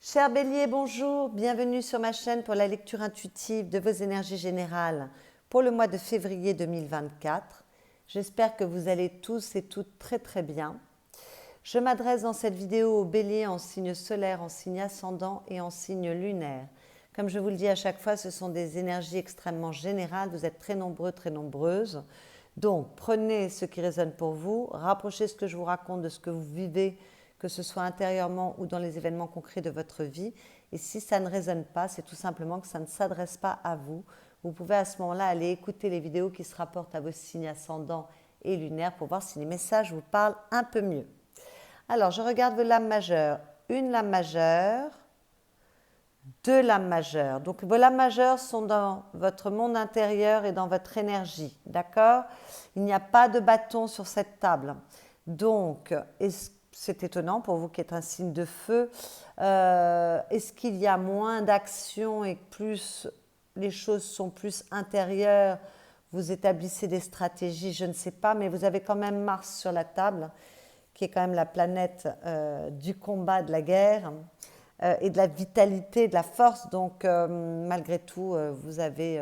Cher Bélier, bonjour, bienvenue sur ma chaîne pour la lecture intuitive de vos énergies générales pour le mois de février 2024. J'espère que vous allez tous et toutes très bien. Je m'adresse dans cette vidéo aux Béliers en signe solaire, en signe ascendant et en signe lunaire. Comme je vous le dis à chaque fois, ce sont des énergies extrêmement générales, vous êtes très nombreux, très nombreuses. Donc prenez ce qui résonne pour vous, rapprochez ce que je vous raconte de ce que vous vivez, que ce soit intérieurement ou dans les événements concrets de votre vie. Et si ça ne résonne pas, c'est tout simplement que ça ne s'adresse pas à vous. Vous pouvez à ce moment-là aller écouter les vidéos qui se rapportent à vos signes ascendants et lunaires pour voir si les messages vous parlent un peu mieux. Alors, je regarde vos lames majeures. Une lame majeure, deux lames majeures. Donc, vos lames majeures sont dans votre monde intérieur et dans votre énergie, d'accord? Il n'y a pas de bâton sur cette table. Donc, c'est étonnant pour vous qui êtes un signe de feu. Est-ce qu'il y a moins d'action et plus les choses sont plus intérieures? Vous établissez des stratégies, je ne sais pas, mais vous avez quand même Mars sur la table, qui est quand même la planète du combat, de la guerre et de la vitalité, de la force. Donc, malgré tout, vous avez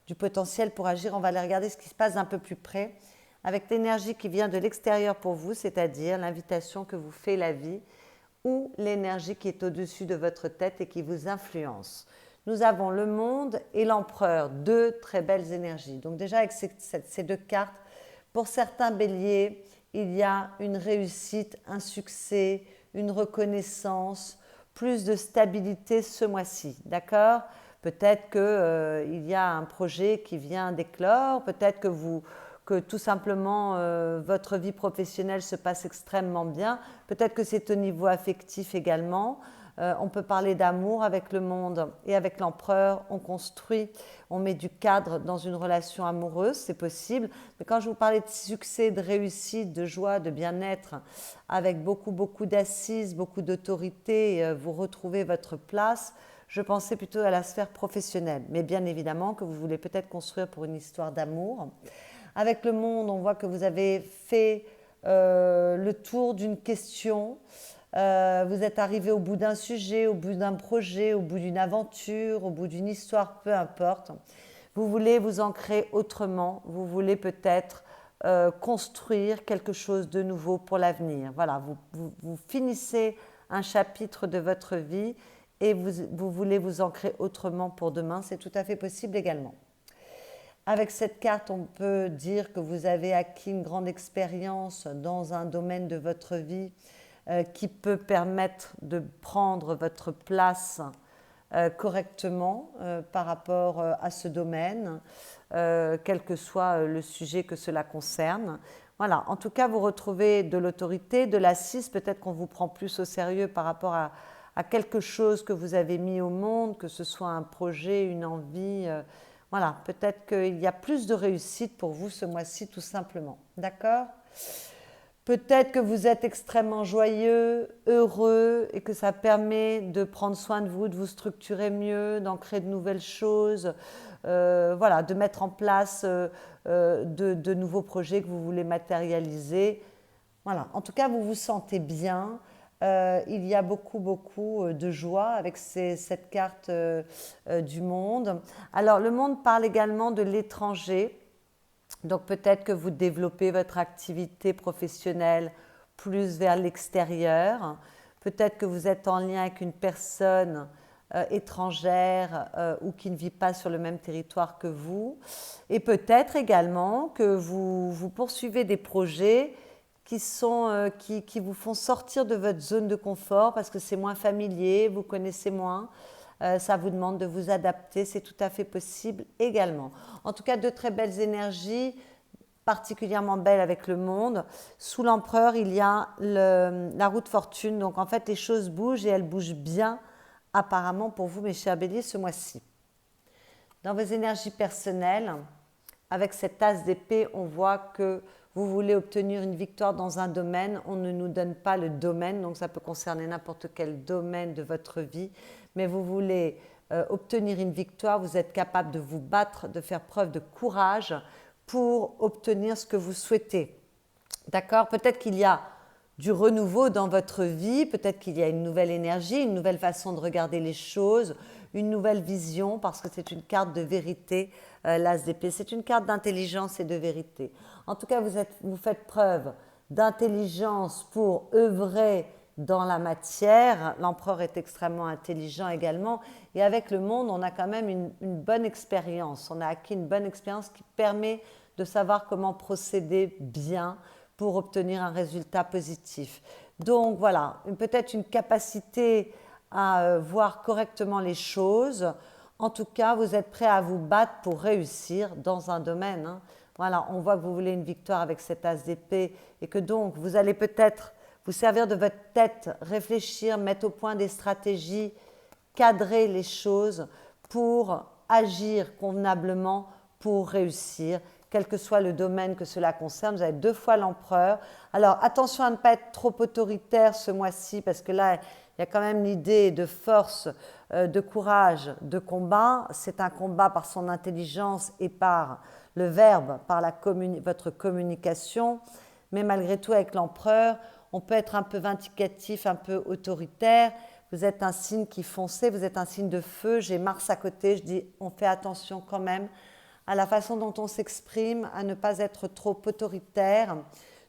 du potentiel pour agir. On va aller regarder ce qui se passe d'un peu plus près avec l'énergie qui vient de l'extérieur pour vous, c'est-à-dire l'invitation que vous fait la vie ou l'énergie qui est au-dessus de votre tête et qui vous influence. Nous avons le monde et l'empereur, deux très belles énergies. Donc déjà avec ces deux cartes, pour certains béliers, il y a une réussite, un succès, une reconnaissance, plus de stabilité ce mois-ci, d'accord? Peut-être qu'il y a un projet qui vient d'éclore, peut-être que tout simplement votre vie professionnelle se passe extrêmement bien, peut-être que c'est au niveau affectif également. On peut parler d'amour avec le monde et avec l'empereur, on construit, on met du cadre dans une relation amoureuse, c'est possible. Mais quand je vous parlais de succès, de réussite, de joie, de bien-être, avec beaucoup d'assises, beaucoup d'autorité, vous retrouvez votre place, je pensais plutôt à la sphère professionnelle. Mais bien évidemment que vous voulez peut-être construire pour une histoire d'amour. Avec le monde, on voit que vous avez fait le tour d'une question. Vous êtes arrivé au bout d'un sujet, au bout d'un projet, au bout d'une aventure, au bout d'une histoire, peu importe. Vous voulez vous ancrer autrement, vous voulez peut-être construire quelque chose de nouveau pour l'avenir. Voilà, vous finissez un chapitre de votre vie et vous voulez vous ancrer autrement pour demain, c'est tout à fait possible également. Avec cette carte, on peut dire que vous avez acquis une grande expérience dans un domaine de votre vie qui peut permettre de prendre votre place correctement par rapport à ce domaine, quel que soit le sujet que cela concerne. Voilà, en tout cas, vous retrouvez de l'autorité, de l'assise, peut-être qu'on vous prend plus au sérieux par rapport à quelque chose que vous avez mis au monde, que ce soit un projet, une envie. Voilà, peut-être qu'il y a plus de réussite pour vous ce mois-ci, tout simplement. D'accord ? Peut-être que vous êtes extrêmement joyeux, heureux et que ça permet de prendre soin de vous, de vous structurer mieux, d'ancrer de nouvelles choses, voilà, de mettre en place de nouveaux projets que vous voulez matérialiser. Voilà, en tout cas, vous vous sentez bien. Il y a beaucoup de joie avec cette carte du monde. Alors, le monde parle également de l'étranger. Donc peut-être que vous développez votre activité professionnelle plus vers l'extérieur. Peut-être que vous êtes en lien avec une personne étrangère ou qui ne vit pas sur le même territoire que vous. Et peut-être également que vous poursuivez des projets qui vous font sortir de votre zone de confort parce que c'est moins familier, vous connaissez moins. Ça vous demande de vous adapter, c'est tout à fait possible également. En tout cas, de très belles énergies, particulièrement belles avec le monde. Sous l'empereur, il y a la roue de fortune. Donc en fait, les choses bougent et elles bougent bien apparemment pour vous, mes chers béliers, ce mois-ci. Dans vos énergies personnelles, avec cette tasse d'épée, on voit que vous voulez obtenir une victoire dans un domaine. On ne nous donne pas le domaine, donc ça peut concerner n'importe quel domaine de votre vie. Mais vous voulez obtenir une victoire, vous êtes capable de vous battre, de faire preuve de courage pour obtenir ce que vous souhaitez. D'accord ? Peut-être qu'il y a du renouveau dans votre vie. Peut-être qu'il y a une nouvelle énergie, une nouvelle façon de regarder les choses, une nouvelle vision, parce que c'est une carte de vérité, l'As d'épée. C'est une carte d'intelligence et de vérité. En tout cas, vous faites preuve d'intelligence pour œuvrer dans la matière. L'empereur est extrêmement intelligent également. Et avec le monde, on a quand même une bonne expérience. On a acquis une bonne expérience qui permet de savoir comment procéder bien pour obtenir un résultat positif. Donc voilà, peut-être une capacité à voir correctement les choses. En tout cas, vous êtes prêt à vous battre pour réussir dans un domaine. Hein. Voilà, on voit que vous voulez une victoire avec cet as d'épée et que donc vous allez peut-être vous servir de votre tête, réfléchir, mettre au point des stratégies, cadrer les choses pour agir convenablement pour réussir, quel que soit le domaine que cela concerne. Vous avez 2 fois l'empereur. Alors attention à ne pas être trop autoritaire ce mois-ci, parce que là, il y a quand même l'idée de force, de courage, de combat. C'est un combat par son intelligence et par le verbe, par votre communication. Mais malgré tout, avec l'empereur, on peut être un peu vindicatif, un peu autoritaire. Vous êtes un signe qui foncez, vous êtes un signe de feu. J'ai Mars à côté, je dis on fait attention quand même à la façon dont on s'exprime, à ne pas être trop autoritaire,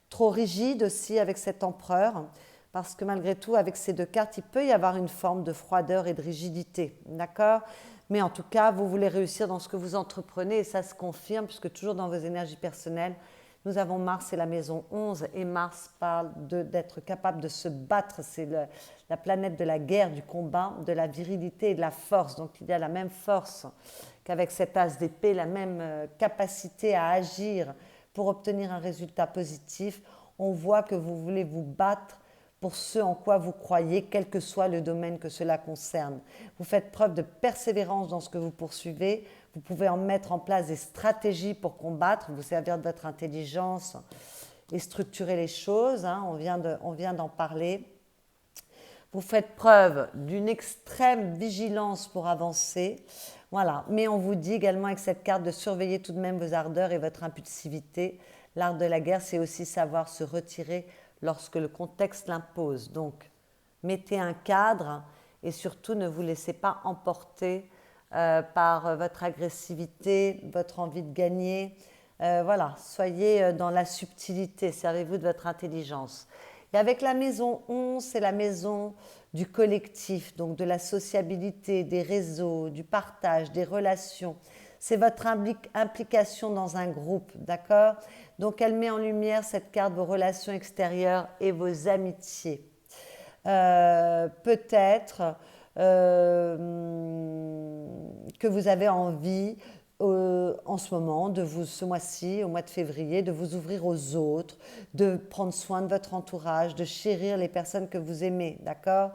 trop rigide aussi avec cet empereur, parce que malgré tout, avec ces 2 cartes, il peut y avoir une forme de froideur et de rigidité, d'accord? Mais en tout cas, vous voulez réussir dans ce que vous entreprenez, et ça se confirme, puisque toujours dans vos énergies personnelles, nous avons Mars et la maison 11, et Mars parle d'être capable de se battre, c'est la planète de la guerre, du combat, de la virilité et de la force, donc il y a la même force qu'avec cet as d'épée, la même capacité à agir pour obtenir un résultat positif. On voit que vous voulez vous battre pour ce en quoi vous croyez, quel que soit le domaine que cela concerne. Vous faites preuve de persévérance dans ce que vous poursuivez. Vous pouvez en mettre en place des stratégies pour combattre, vous servir de votre intelligence et structurer les choses. Hein. On vient d'en parler. Vous faites preuve d'une extrême vigilance pour avancer. Voilà. Mais on vous dit également avec cette carte de surveiller tout de même vos ardeurs et votre impulsivité. L'art de la guerre, c'est aussi savoir se retirer lorsque le contexte l'impose. Donc, mettez un cadre et surtout ne vous laissez pas emporter par votre agressivité, votre envie de gagner. Voilà, soyez dans la subtilité, servez-vous de votre intelligence. Et avec la maison 11, c'est la maison du collectif, donc de la sociabilité, des réseaux, du partage, des relations. C'est votre implication dans un groupe, d'accord? Donc elle met en lumière cette carte vos relations extérieures et vos amitiés. Peut-être que vous avez envie en ce moment, ce mois-ci, au mois de février, de vous ouvrir aux autres, de prendre soin de votre entourage, de chérir les personnes que vous aimez, d'accord?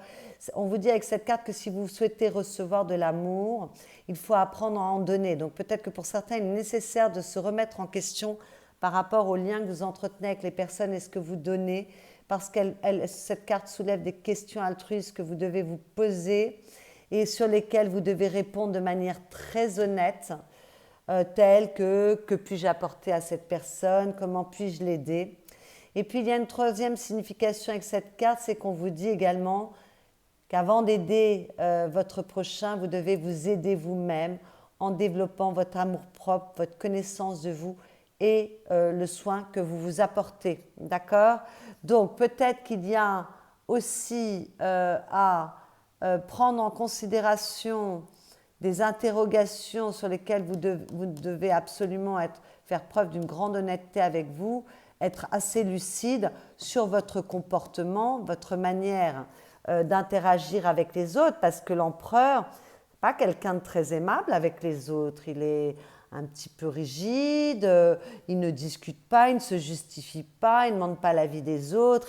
On vous dit avec cette carte que si vous souhaitez recevoir de l'amour, il faut apprendre à en donner. Donc peut-être que pour certains, il est nécessaire de se remettre en question par rapport aux liens que vous entretenez avec les personnes et ce que vous donnez, parce que cette carte soulève des questions altruistes que vous devez vous poser et sur lesquelles vous devez répondre de manière très honnête, telles que puis-je apporter à cette personne, comment puis-je l'aider. Et puis il y a une troisième signification avec cette carte, c'est qu'on vous dit également qu'avant d'aider votre prochain, vous devez vous aider vous-même en développant votre amour-propre, votre connaissance de vous et le soin que vous vous apportez. D'accord? Donc peut-être qu'il y a aussi à prendre en considération des interrogations sur lesquelles vous devez absolument faire preuve d'une grande honnêteté avec vous, être assez lucide sur votre comportement, votre manière d'interagir avec les autres, parce que l'empereur n'est pas quelqu'un de très aimable avec les autres. Il est un petit peu rigide, il ne discute pas, il ne se justifie pas, il ne demande pas l'avis des autres,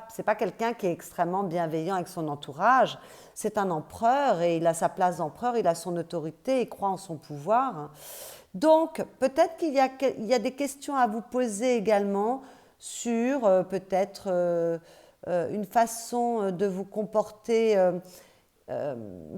c'est pas quelqu'un qui est extrêmement bienveillant avec son entourage. C'est un empereur et il a sa place d'empereur, il a son autorité, il croit en son pouvoir. Donc peut-être qu'il y a des questions à vous poser également sur peut-être une façon de vous comporter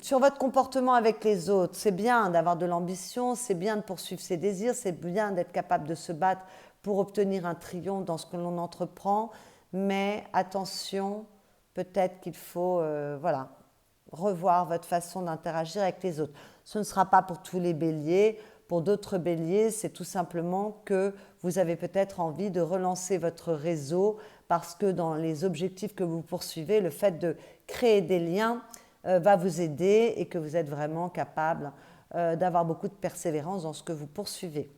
sur votre comportement avec les autres. C'est bien d'avoir de l'ambition, c'est bien de poursuivre ses désirs, c'est bien d'être capable de se battre pour obtenir un triomphe dans ce que l'on entreprend, mais attention, peut-être qu'il faut voilà, revoir votre façon d'interagir avec les autres. Ce ne sera pas pour tous les béliers. Pour d'autres béliers, c'est tout simplement que vous avez peut-être envie de relancer votre réseau parce que dans les objectifs que vous poursuivez, le fait de créer des liens va vous aider et que vous êtes vraiment capable d'avoir beaucoup de persévérance dans ce que vous poursuivez.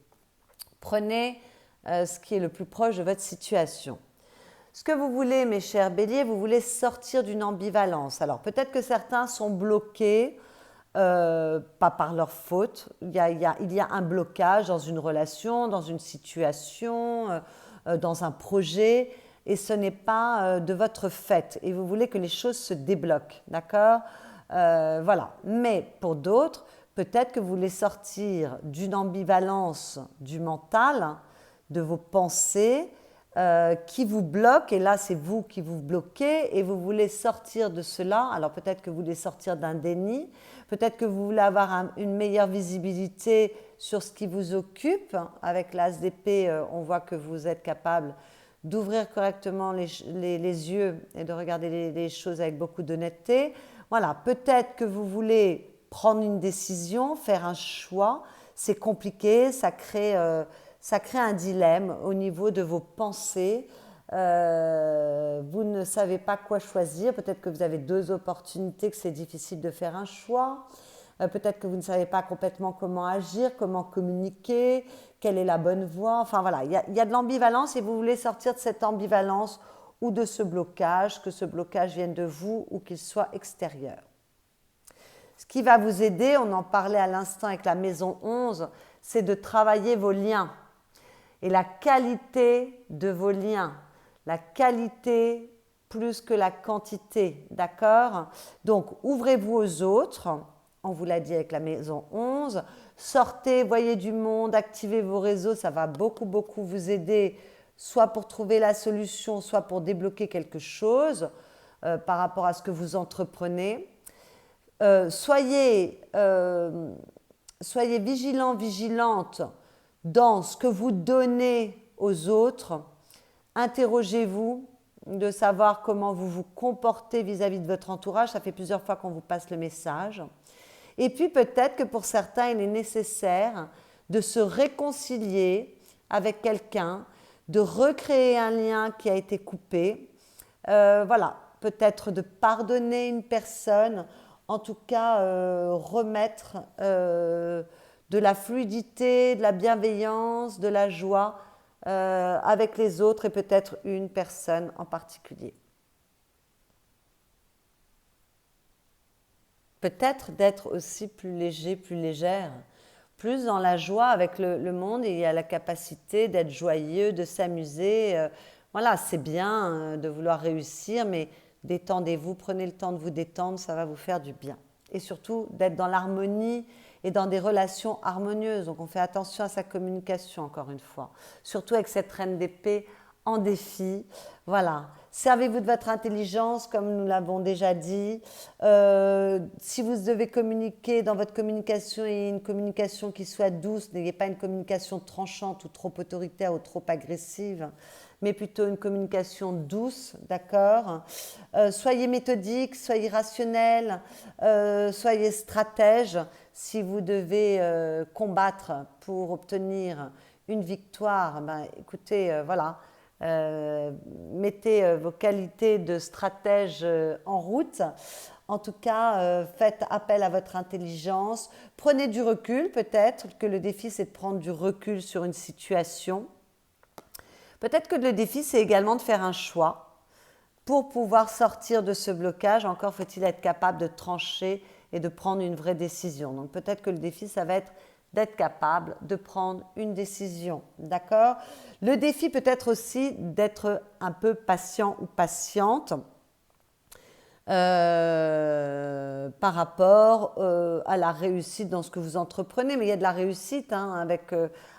Prenez ce qui est le plus proche de votre situation. Ce que vous voulez, mes chers béliers, vous voulez sortir d'une ambivalence. Alors peut-être que certains sont bloqués, pas par leur faute. Il y a un blocage dans une relation, dans une situation, dans un projet, et ce n'est pas de votre fait. Et vous voulez que les choses se débloquent, d'accord? Voilà. Mais pour d'autres, peut-être que vous voulez sortir d'une ambivalence du mental, de vos pensées, qui vous bloquent, et là c'est vous qui vous bloquez, et vous voulez sortir de cela. Alors peut-être que vous voulez sortir d'un déni, peut-être que vous voulez avoir une meilleure visibilité sur ce qui vous occupe. Avec l'as d'épée, on voit que vous êtes capable d'ouvrir correctement les yeux et de regarder les choses avec beaucoup d'honnêteté. Voilà, peut-être que vous voulez prendre une décision, faire un choix. C'est compliqué, ça crée un dilemme au niveau de vos pensées. Vous ne savez pas quoi choisir. Peut-être que vous avez deux opportunités, que c'est difficile de faire un choix. Peut-être que vous ne savez pas complètement comment agir, comment communiquer, quelle est la bonne voie. Enfin voilà, il y a de l'ambivalence et vous voulez sortir de cette ambivalence ou de ce blocage, que ce blocage vienne de vous ou qu'il soit extérieur. Ce qui va vous aider, on en parlait à l'instant avec la maison 11, c'est de travailler vos liens. Et la qualité de vos liens, la qualité plus que la quantité, d'accord? Donc, ouvrez-vous aux autres, on vous l'a dit avec la maison 11, sortez, voyez du monde, activez vos réseaux, ça va beaucoup, beaucoup vous aider, soit pour trouver la solution, soit pour débloquer quelque chose par rapport à ce que vous entreprenez. Soyez vigilants, vigilantes dans ce que vous donnez aux autres. Interrogez-vous de savoir comment vous vous comportez vis-à-vis de votre entourage. Ça fait plusieurs fois qu'on vous passe le message. Et puis peut-être que pour certains, il est nécessaire de se réconcilier avec quelqu'un, de recréer un lien qui a été coupé. Voilà, peut-être de pardonner une personne, en tout cas remettre de la fluidité, de la bienveillance, de la joie avec les autres et peut-être une personne en particulier. Peut-être d'être aussi plus léger, plus légère, plus dans la joie avec le monde, et il y a la capacité d'être joyeux, de s'amuser. Voilà, c'est bien de vouloir réussir, mais détendez-vous, prenez le temps de vous détendre, ça va vous faire du bien. Et surtout d'être dans l'harmonie et dans des relations harmonieuses. Donc on fait attention à sa communication, encore une fois. Surtout avec cette reine d'épée en défi. Voilà. Servez-vous de votre intelligence, comme nous l'avons déjà dit. Si vous devez communiquer, dans votre communication, et une communication qui soit douce, n'ayez pas une communication tranchante ou trop autoritaire ou trop agressive, mais plutôt une communication douce, d'accord? Soyez méthodique, soyez rationnel, soyez stratège. Si vous devez combattre pour obtenir une victoire, ben, écoutez, voilà, mettez vos qualités de stratège en route. En tout cas, faites appel à votre intelligence. Prenez du recul, peut-être que le défi, c'est de prendre du recul sur une situation. Peut-être que le défi, c'est également de faire un choix pour pouvoir sortir de ce blocage. Encore faut-il être capable de trancher et de prendre une vraie décision. Donc peut-être que le défi, ça va être d'être capable de prendre une décision, d'accord? Le défi peut être aussi d'être un peu patient ou patiente par rapport à la réussite dans ce que vous entreprenez. Mais il y a de la réussite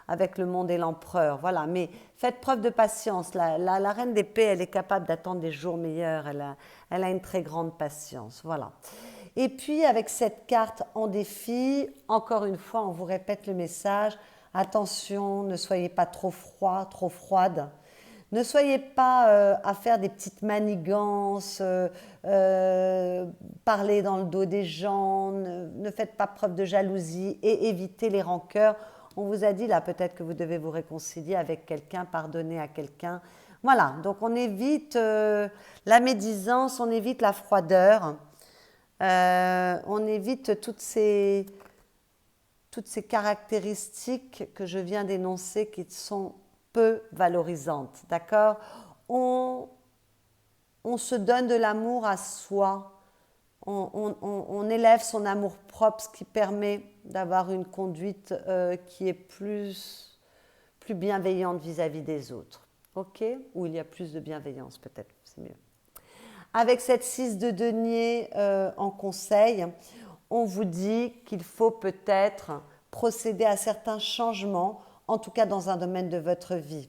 avec le monde et l'empereur, voilà. Mais faites preuve de patience. La reine d'épée, elle est capable d'attendre des jours meilleurs. Elle a une très grande patience, voilà. Et puis avec cette carte en défi, encore une fois, on vous répète le message, attention, ne soyez pas trop froid, trop froide, Ne soyez pas à faire des petites manigances, parler dans le dos des gens, ne faites pas preuve de jalousie et évitez les rancœurs. On vous a dit là peut-être que vous devez vous réconcilier avec quelqu'un, pardonner à quelqu'un. Voilà, donc on évite la médisance, on évite la froideur, on évite toutes ces caractéristiques que je viens d'énoncer qui sont peu valorisantes, d'accord? on, on se donne de l'amour à soi, on élève son amour-propre, ce qui permet d'avoir une conduite qui est plus bienveillante vis-à-vis des autres, ok? Où il y a plus de bienveillance peut-être, c'est mieux. Avec cette 6 de denier en conseil, on vous dit qu'il faut peut-être procéder à certains changements, en tout cas dans un domaine de votre vie.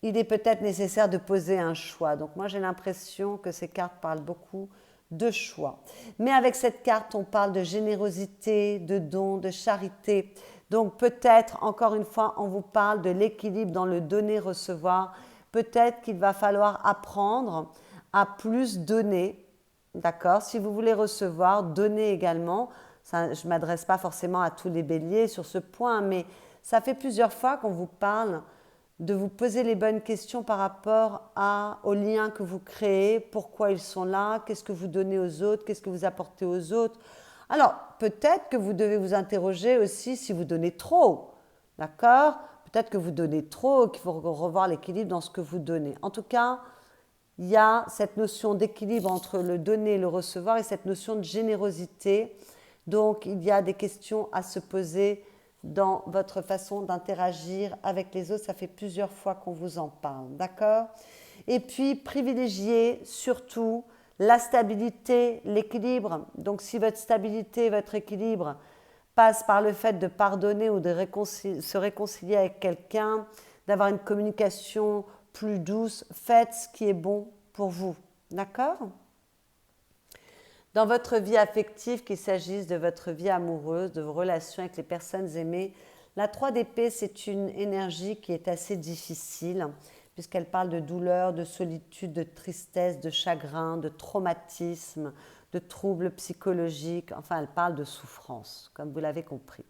Il est peut-être nécessaire de poser un choix. Donc moi j'ai l'impression que ces cartes parlent beaucoup de choix. Mais avec cette carte, on parle de générosité, de don, de charité. Donc peut-être, encore une fois, on vous parle de l'équilibre dans le donner-recevoir. Peut-être qu'il va falloir apprendre à plus donner, d'accord? Si vous voulez recevoir, donnez également. Ça, je ne m'adresse pas forcément à tous les béliers sur ce point, mais ça fait plusieurs fois qu'on vous parle de vous poser les bonnes questions par rapport aux liens que vous créez, pourquoi ils sont là, qu'est-ce que vous donnez aux autres, qu'est-ce que vous apportez aux autres. Alors, peut-être que vous devez vous interroger aussi si vous donnez trop, d'accord? Peut-être que vous donnez trop, qu'il faut revoir l'équilibre dans ce que vous donnez. En tout cas, il y a cette notion d'équilibre entre le donner et le recevoir et cette notion de générosité. Donc, il y a des questions à se poser dans votre façon d'interagir avec les autres. Ça fait plusieurs fois qu'on vous en parle, d'accord? Et puis, privilégiez surtout la stabilité, l'équilibre. Donc, si votre stabilité, votre équilibre passe par le fait de pardonner ou de se réconcilier avec quelqu'un, d'avoir une communication plus douce, faites ce qui est bon pour vous, d'accord? Dans votre vie affective, qu'il s'agisse de votre vie amoureuse, de vos relations avec les personnes aimées, la 3 d'épée, c'est une énergie qui est assez difficile, puisqu'elle parle de douleur, de solitude, de tristesse, de chagrin, de traumatisme, de troubles psychologiques, enfin elle parle de souffrance, comme vous l'avez compris.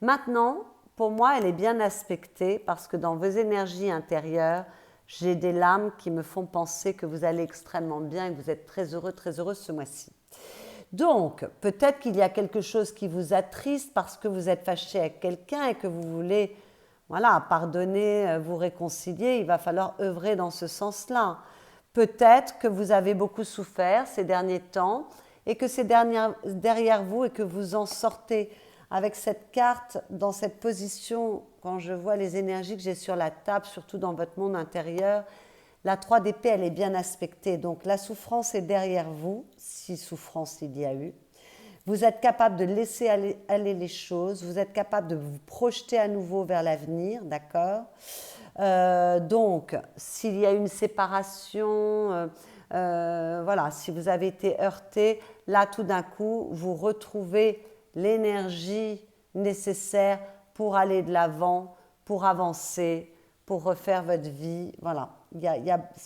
Maintenant, pour moi, elle est bien aspectée, parce que dans vos énergies intérieures, j'ai des lames qui me font penser que vous allez extrêmement bien et que vous êtes très heureux ce mois-ci. Donc, peut-être qu'il y a quelque chose qui vous attriste parce que vous êtes fâché avec quelqu'un et que vous voulez, voilà, pardonner, vous réconcilier. Il va falloir œuvrer dans ce sens-là. Peut-être que vous avez beaucoup souffert ces derniers temps et que c'est derrière vous et que vous en sortez. Avec cette carte, dans cette position, quand je vois les énergies que j'ai sur la table, surtout dans votre monde intérieur, la 3 d'épée, elle est bien aspectée. Donc la souffrance est derrière vous, si souffrance il y a eu. Vous êtes capable de laisser aller les choses, vous êtes capable de vous projeter à nouveau vers l'avenir, d'accord? Donc, s'il y a une séparation, voilà, si vous avez été heurté, là tout d'un coup, vous retrouvez l'énergie nécessaire pour aller de l'avant, pour avancer, pour refaire votre vie. Voilà,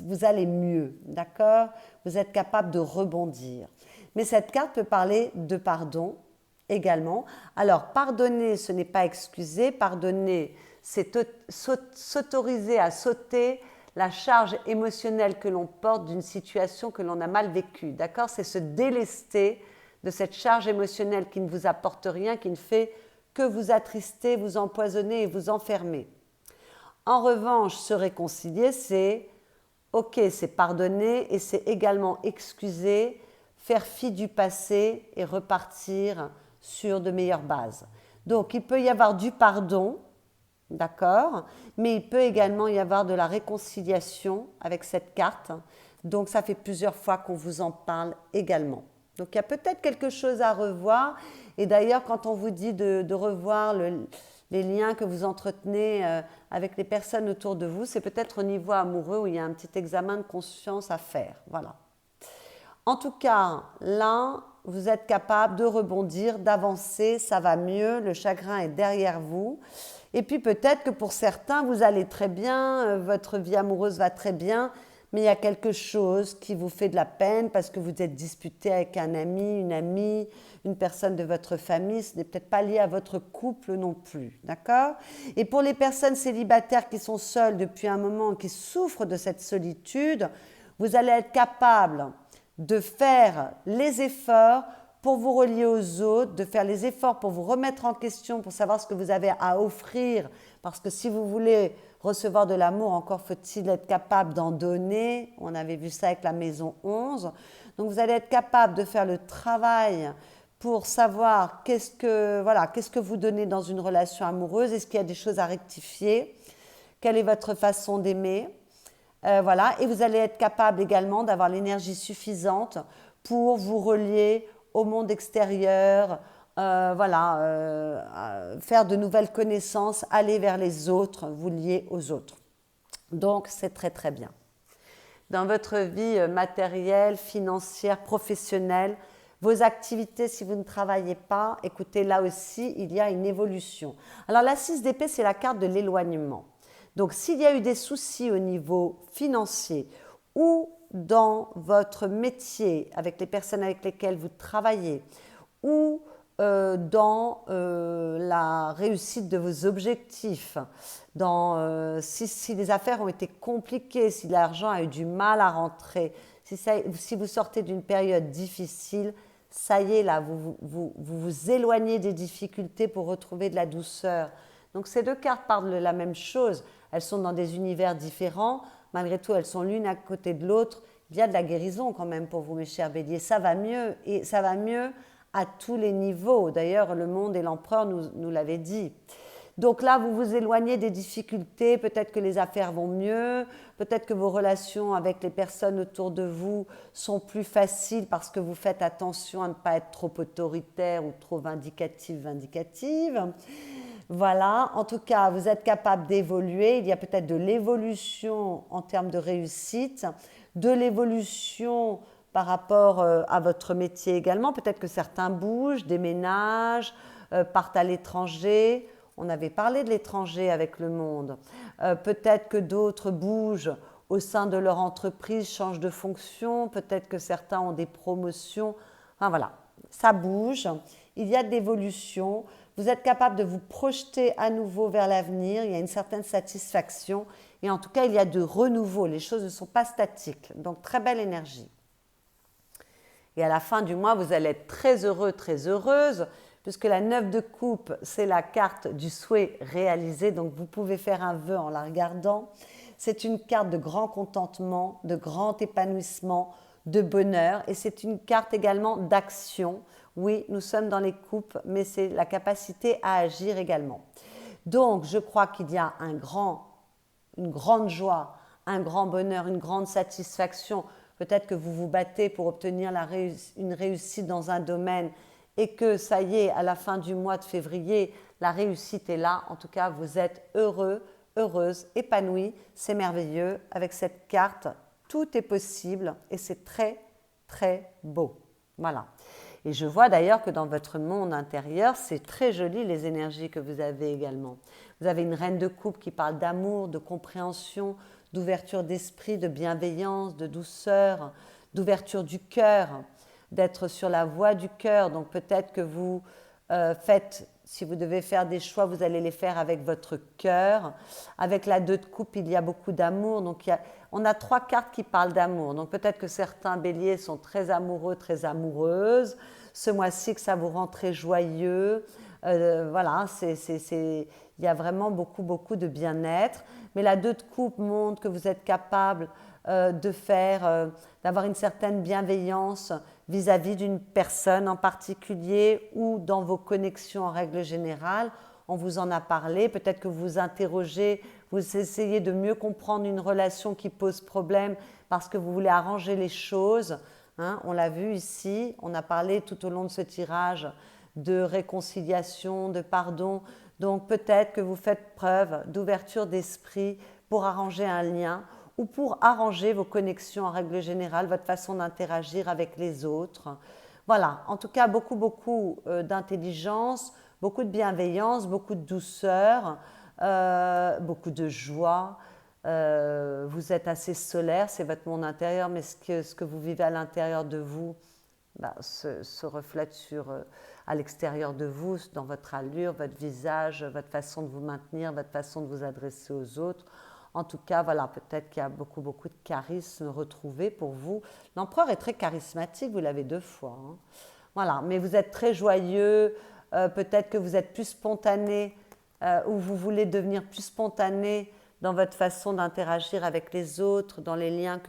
vous allez mieux, d'accord? Vous êtes capable de rebondir. Mais cette carte peut parler de pardon également. Alors, pardonner, ce n'est pas excuser. Pardonner, c'est s'autoriser à sauter la charge émotionnelle que l'on porte d'une situation que l'on a mal vécue, d'accord? C'est se délester de cette charge émotionnelle qui ne vous apporte rien, qui ne fait que vous attrister, vous empoisonner et vous enfermer. En revanche, se réconcilier, c'est ok, c'est pardonner et c'est également excuser, faire fi du passé et repartir sur de meilleures bases. Donc, il peut y avoir du pardon, d'accord, mais il peut également y avoir de la réconciliation avec cette carte. Donc, ça fait plusieurs fois qu'on vous en parle également. Donc, il y a peut-être quelque chose à revoir. Et d'ailleurs, quand on vous dit de revoir les liens que vous entretenez avec les personnes autour de vous, c'est peut-être au niveau amoureux où il y a un petit examen de conscience à faire. Voilà. En tout cas, là, vous êtes capable de rebondir, d'avancer, ça va mieux, le chagrin est derrière vous. Et puis peut-être que pour certains, vous allez très bien, votre vie amoureuse va très bien, mais il y a quelque chose qui vous fait de la peine parce que vous êtes disputé avec un ami, une amie, une personne de votre famille. Ce n'est peut-être pas lié à votre couple non plus, d'accord? Et pour les personnes célibataires qui sont seules depuis un moment, qui souffrent de cette solitude, vous allez être capable de faire les efforts pour vous relier aux autres, de faire les efforts pour vous remettre en question, pour savoir ce que vous avez à offrir, parce que si vous voulez recevoir de l'amour, encore faut-il être capable d'en donner. On avait vu ça avec la maison 11. Donc vous allez être capable de faire le travail pour savoir qu'est-ce que vous donnez dans une relation amoureuse, est-ce qu'il y a des choses à rectifier, quelle est votre façon d'aimer. Voilà, et vous allez être capable également d'avoir l'énergie suffisante pour vous relier au monde extérieur, faire de nouvelles connaissances, aller vers les autres, vous lier aux autres. Donc, c'est très très bien. Dans votre vie matérielle, financière, professionnelle, vos activités, si vous ne travaillez pas, écoutez, là aussi, il y a une évolution. Alors, la 6 d'épée, c'est la carte de l'éloignement. Donc, s'il y a eu des soucis au niveau financier ou dans votre métier, avec les personnes avec lesquelles vous travaillez, ou dans la réussite de vos objectifs, si les affaires ont été compliquées, si l'argent a eu du mal à rentrer, si vous sortez d'une période difficile, ça y est, là, vous éloignez des difficultés pour retrouver de la douceur. Donc ces deux cartes parlent de la même chose. Elles sont dans des univers différents. Malgré tout, elles sont l'une à côté de l'autre. Il y a de la guérison quand même pour vous, mes chers béliers. Ça va mieux, et ça va mieux à tous les niveaux. D'ailleurs, le monde et l'empereur nous l'avaient dit. Donc là, vous vous éloignez des difficultés. Peut-être que les affaires vont mieux. Peut-être que vos relations avec les personnes autour de vous sont plus faciles parce que vous faites attention à ne pas être trop autoritaire ou trop vindicative. Voilà, en tout cas, vous êtes capable d'évoluer. Il y a peut-être de l'évolution en termes de réussite, de l'évolution par rapport à votre métier également. Peut-être que certains bougent, déménagent, partent à l'étranger. On avait parlé de l'étranger avec le monde. Peut-être que d'autres bougent au sein de leur entreprise, changent de fonction. Peut-être que certains ont des promotions. Enfin voilà, ça bouge. Il y a de l'évolution. Vous êtes capable de vous projeter à nouveau vers l'avenir. Il y a une certaine satisfaction. Et en tout cas, il y a de renouveau. Les choses ne sont pas statiques. Donc, très belle énergie. Et à la fin du mois, vous allez être très heureux, très heureuse, puisque la 9 de coupe, c'est la carte du souhait réalisé. Donc, vous pouvez faire un vœu en la regardant. C'est une carte de grand contentement, de grand épanouissement, de bonheur. Et c'est une carte également d'action. Oui, nous sommes dans les coupes, mais c'est la capacité à agir également. Donc, je crois qu'il y a une grande joie, un grand bonheur, une grande satisfaction. Peut-être que vous vous battez pour obtenir une réussite dans un domaine et que ça y est, à la fin du mois de février, la réussite est là. En tout cas, vous êtes heureux, heureuse, épanoui. C'est merveilleux. Avec cette carte, tout est possible et c'est très, très beau. Voilà. Et je vois d'ailleurs que dans votre monde intérieur, c'est très joli les énergies que vous avez également. Vous avez une reine de coupe qui parle d'amour, de compréhension, d'ouverture d'esprit, de bienveillance, de douceur, d'ouverture du cœur, d'être sur la voie du cœur. Donc peut-être que vous faites, si vous devez faire des choix, vous allez les faire avec votre cœur. Avec la 2 de coupe, il y a beaucoup d'amour. Donc on a 3 cartes qui parlent d'amour. Donc peut-être que certains béliers sont très amoureux, très amoureuses. Ce mois-ci, que ça vous rend très joyeux. Voilà, il y a vraiment beaucoup, beaucoup de bien-être. Mais la 2 de coupe montre que vous êtes capable d'avoir une certaine bienveillance vis-à-vis d'une personne en particulier ou dans vos connexions en règle générale. On vous en a parlé, peut-être que vous vous interrogez, vous essayez de mieux comprendre une relation qui pose problème parce que vous voulez arranger les choses. Hein, on l'a vu ici, on a parlé tout au long de ce tirage de réconciliation, de pardon. Donc peut-être que vous faites preuve d'ouverture d'esprit pour arranger un lien ou pour arranger vos connexions en règle générale, votre façon d'interagir avec les autres. Voilà, en tout cas beaucoup d'intelligence, beaucoup de bienveillance, beaucoup de douceur. beaucoup de joie. Vous êtes assez solaire, c'est votre monde intérieur, mais ce que vous vivez à l'intérieur de vous se reflète à l'extérieur de vous, dans votre allure, votre visage, votre façon de vous maintenir, votre façon de vous adresser aux autres. En tout cas, voilà, peut-être qu'il y a beaucoup, beaucoup de charisme retrouvé pour vous. L'empereur est très charismatique, vous l'avez 2 fois. Hein. Voilà, mais vous êtes très joyeux, peut-être que vous êtes plus spontané ou vous voulez devenir plus spontané dans votre façon d'interagir avec les autres, dans les liens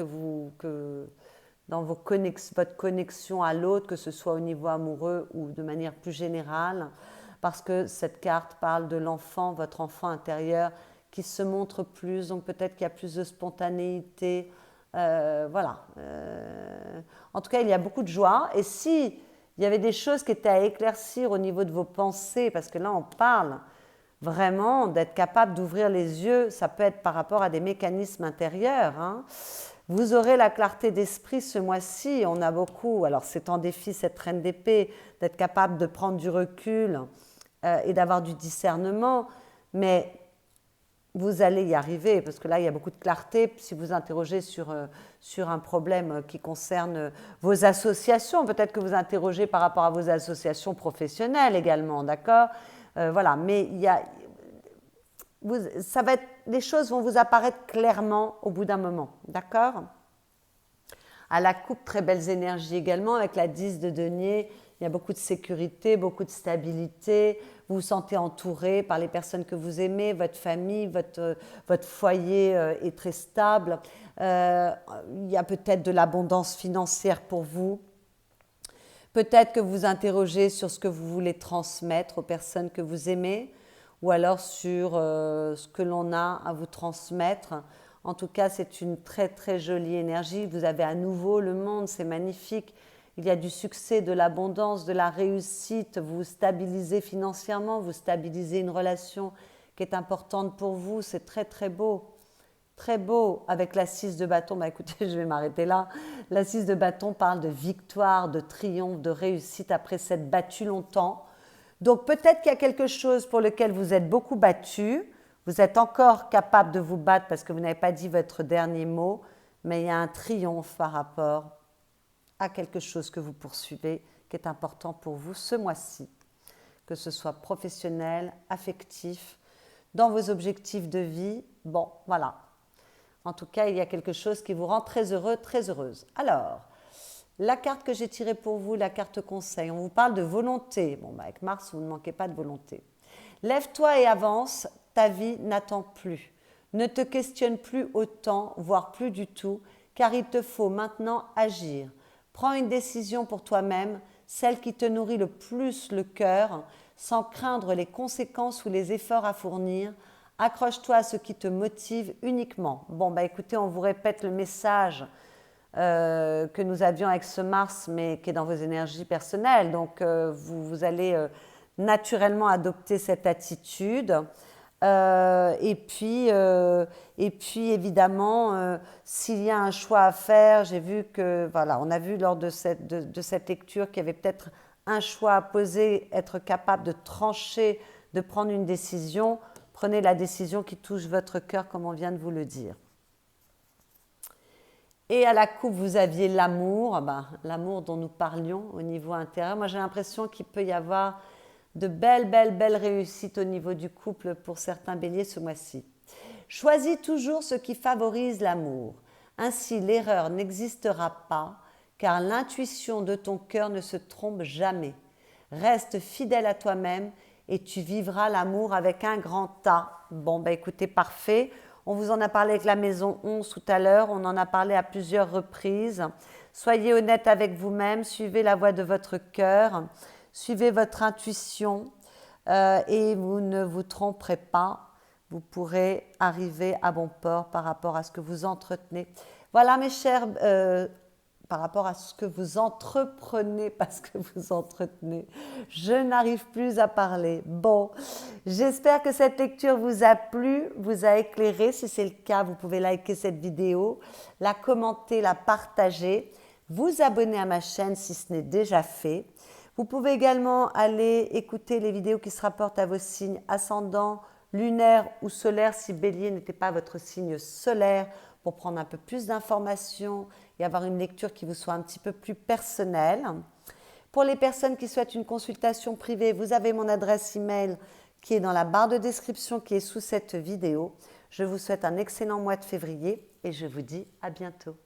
dans votre connexion à l'autre, que ce soit au niveau amoureux ou de manière plus générale, parce que cette carte parle de l'enfant, votre enfant intérieur, qui se montre plus, donc peut-être qu'il y a plus de spontanéité. Voilà. En tout cas, il y a beaucoup de joie. Et si il y avait des choses qui étaient à éclaircir au niveau de vos pensées, parce que là, on parle vraiment d'être capable d'ouvrir les yeux, ça peut être par rapport à des mécanismes intérieurs. Hein. Vous aurez la clarté d'esprit ce mois-ci. On a beaucoup, alors c'est en défi cette reine d'épée, d'être capable de prendre du recul et d'avoir du discernement, mais vous allez y arriver, parce que là, il y a beaucoup de clarté. Si vous interrogez sur un problème qui concerne vos associations, peut-être que vous interrogez par rapport à vos associations professionnelles également, d'accord ? Voilà, mais les choses vont vous apparaître clairement au bout d'un moment, d'accord ? À la coupe, très belles énergies également, avec la 10 de denier. Il y a beaucoup de sécurité, beaucoup de stabilité. Vous vous sentez entouré par les personnes que vous aimez, votre famille, votre foyer est très stable. Il y a peut-être de l'abondance financière pour vous. Peut-être que vous vous interrogez sur ce que vous voulez transmettre aux personnes que vous aimez, ou alors sur ce que l'on a à vous transmettre. En tout cas, c'est une très très jolie énergie. Vous avez à nouveau le monde, c'est magnifique. Il y a du succès, de l'abondance, de la réussite. Vous stabilisez financièrement, vous stabilisez une relation qui est importante pour vous. C'est très très beau. Très beau. Avec la 6 de bâton, écoutez, je vais m'arrêter là. La 6 de bâton parle de victoire, de triomphe, de réussite après s'être battu longtemps. Donc peut-être qu'il y a quelque chose pour lequel vous êtes beaucoup battu. Vous êtes encore capable de vous battre parce que vous n'avez pas dit votre dernier mot, mais il y a un triomphe par rapport à quelque chose que vous poursuivez qui est important pour vous ce mois-ci, que ce soit professionnel, affectif, dans vos objectifs de vie. Bon, voilà. En tout cas, il y a quelque chose qui vous rend très heureux, très heureuse. Alors, la carte que j'ai tirée pour vous, la carte conseil, on vous parle de volonté. Bon, avec Mars, vous ne manquez pas de volonté. Lève-toi et avance, ta vie n'attend plus. Ne te questionne plus autant, voire plus du tout, car il te faut maintenant agir. Prends une décision pour toi-même, celle qui te nourrit le plus le cœur, sans craindre les conséquences ou les efforts à fournir. Accroche-toi à ce qui te motive uniquement. Bon, écoutez, on vous répète le message que nous avions avec ce Mars, mais qui est dans vos énergies personnelles. Donc, vous allez naturellement adopter cette attitude. Et puis évidemment, s'il y a un choix à faire, j'ai vu que, voilà, on a vu lors de cette lecture qu'il y avait peut-être un choix à poser, être capable de trancher, de prendre une décision. Prenez la décision qui touche votre cœur, comme on vient de vous le dire. Et à la coupe, vous aviez l'amour, l'amour dont nous parlions au niveau intérieur. Moi, j'ai l'impression qu'il peut y avoir de belles réussites au niveau du couple pour certains béliers ce mois-ci. Choisis toujours ce qui favorise l'amour. Ainsi, l'erreur n'existera pas, car l'intuition de ton cœur ne se trompe jamais. Reste fidèle à toi-même et tu vivras l'amour avec un grand A. Bon, écoutez, parfait. On vous en a parlé avec la maison 11 tout à l'heure. On en a parlé à plusieurs reprises. Soyez honnête avec vous-même. Suivez la voie de votre cœur. Suivez votre intuition et vous ne vous tromperez pas. Vous pourrez arriver à bon port par rapport à ce que vous entretenez. Voilà mes chers, par rapport à ce que vous entreprenez, parce que vous entretenez. Je n'arrive plus à parler. Bon, j'espère que cette lecture vous a plu, vous a éclairé. Si c'est le cas, vous pouvez liker cette vidéo, la commenter, la partager, vous abonner à ma chaîne si ce n'est déjà fait. Vous pouvez également aller écouter les vidéos qui se rapportent à vos signes ascendants, lunaire ou solaire si Bélier n'était pas votre signe solaire, pour prendre un peu plus d'informations et avoir une lecture qui vous soit un petit peu plus personnelle. Pour les personnes qui souhaitent une consultation privée, vous avez mon adresse email qui est dans la barre de description qui est sous cette vidéo. Je vous souhaite un excellent mois de février et je vous dis à bientôt.